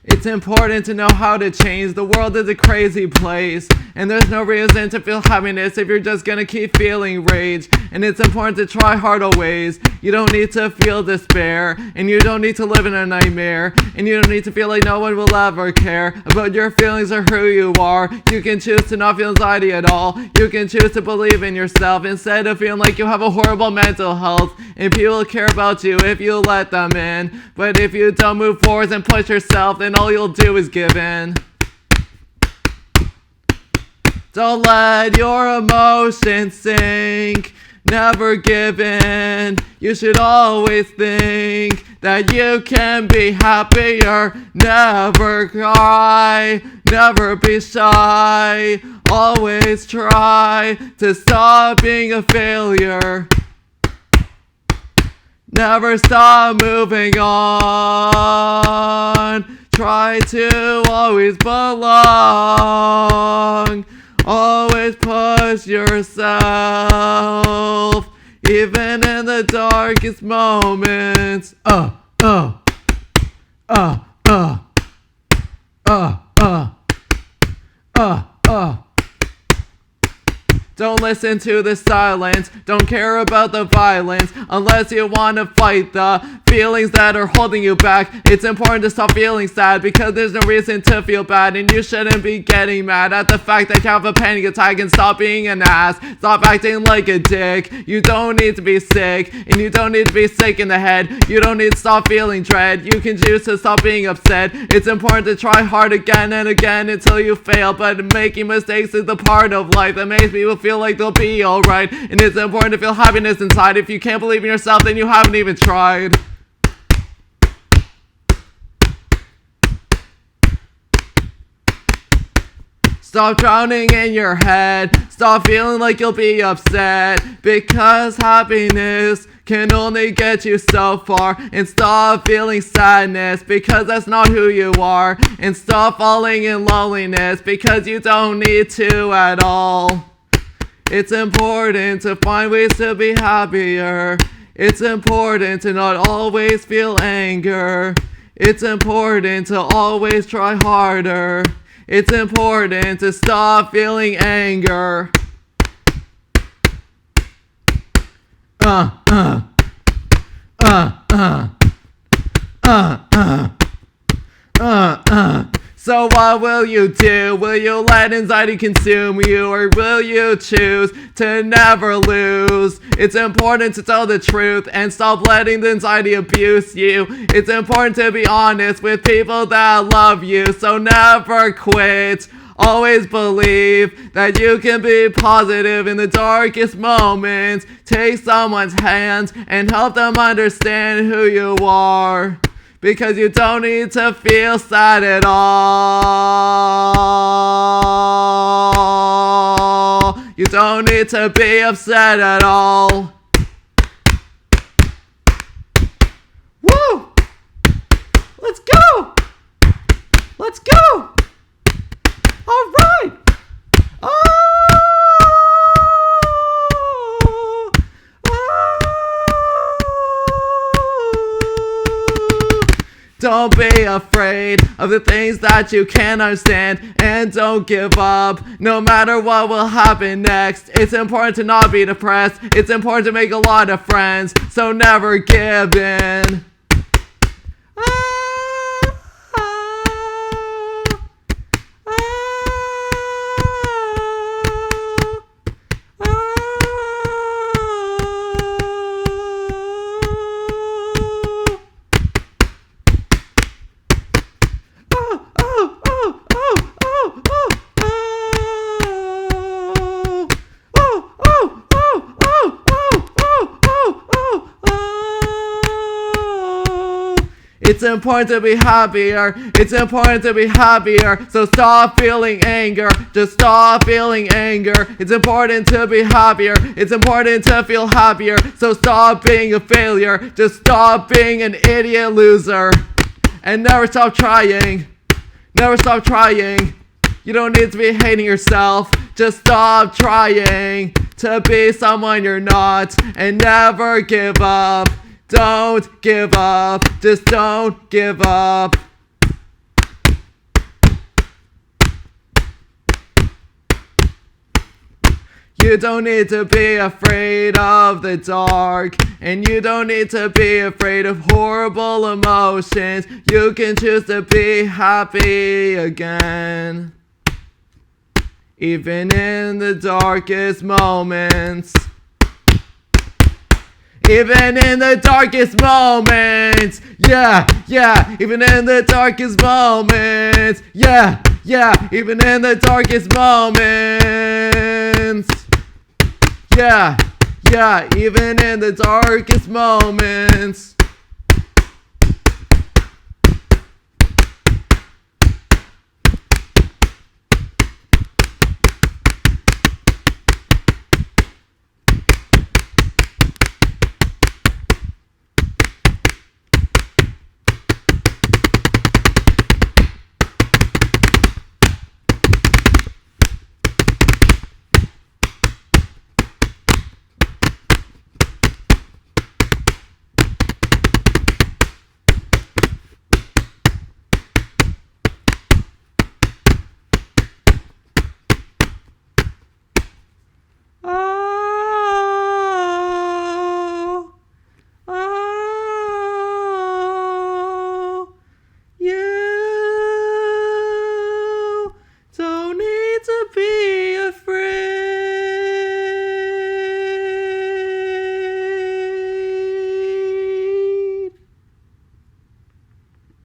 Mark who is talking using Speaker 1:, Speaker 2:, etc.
Speaker 1: It's important to know how to change. The world is a crazy place, and there's no reason to feel happiness if you're just gonna keep feeling rage. And it's important to try hard always. You don't need to feel despair, and you don't need to live in a nightmare, and you don't need to feel like no one will ever care about your feelings or who you are. You can choose to not feel anxiety at all. You can choose to believe in yourself instead of feeling like you have a horrible mental health, and people care about you if you let them in. But if you don't move forward and push yourself, then all you'll do is give in. Don't let your emotions sink. Never give in. You should always think that you can be happier. Never cry. Never be shy. Always try to stop being a failure. Never stop moving on. Try to always belong. Always push yourself, even in the darkest moments. Don't listen to the silence. Don't care about the violence unless you want to fight the feelings that are holding you back. It's important to stop feeling sad because there's no reason to feel bad, and you shouldn't be getting mad at the fact that you have a panic attack, and stop being an ass. Stop acting like a dick. You don't need to be sick, and you don't need to be sick in the head. You don't need to stop feeling dread. You can choose to stop being upset. It's important to try hard again and again until you fail, but making mistakes is the part of life that makes people feel like they'll be alright. And it's important to feel happiness inside. If you can't believe in yourself, then you haven't even tried. Stop drowning in your head. Stop feeling like you'll be upset, because happiness can only get you so far. And stop feeling sadness, because that's not who you are. And stop falling in loneliness, because you don't need to at all. It's important to find ways to be happier. It's important to not always feel anger. It's important to always try harder. It's important to stop feeling anger. So what will you do? Will you let anxiety consume you, or will you choose to never lose? It's important to tell the truth and stop letting the anxiety abuse you. It's important to be honest with people that love you, so never quit. Always believe that you can be positive in the darkest moments. Take someone's hands and help them understand who you are. Because you don't need to feel sad at all. You don't need to be upset at all. Woo! Let's go! Let's go! All right! Don't be afraid of the things that you can't understand, and don't give up no matter what will happen next. It's important to not be depressed. It's important to make a lot of friends, so never give in. It's important to be happier. It's important to be happier. So stop feeling anger. Just stop feeling anger. It's important to be happier. It's important to feel happier. So stop being a failure. Just stop being an idiot loser. And never stop trying. Never stop trying. You don't need to be hating yourself. Just stop trying to be someone you're not. And never give up. Don't give up. Just don't give up. You don't need to be afraid of the dark, and you don't need to be afraid of horrible emotions. You can choose to be happy again, even in the darkest moments. Even in the darkest moments. Yeah, yeah, even in the darkest moments. Yeah, yeah, even in the darkest moments. Yeah, yeah, even in the darkest moments.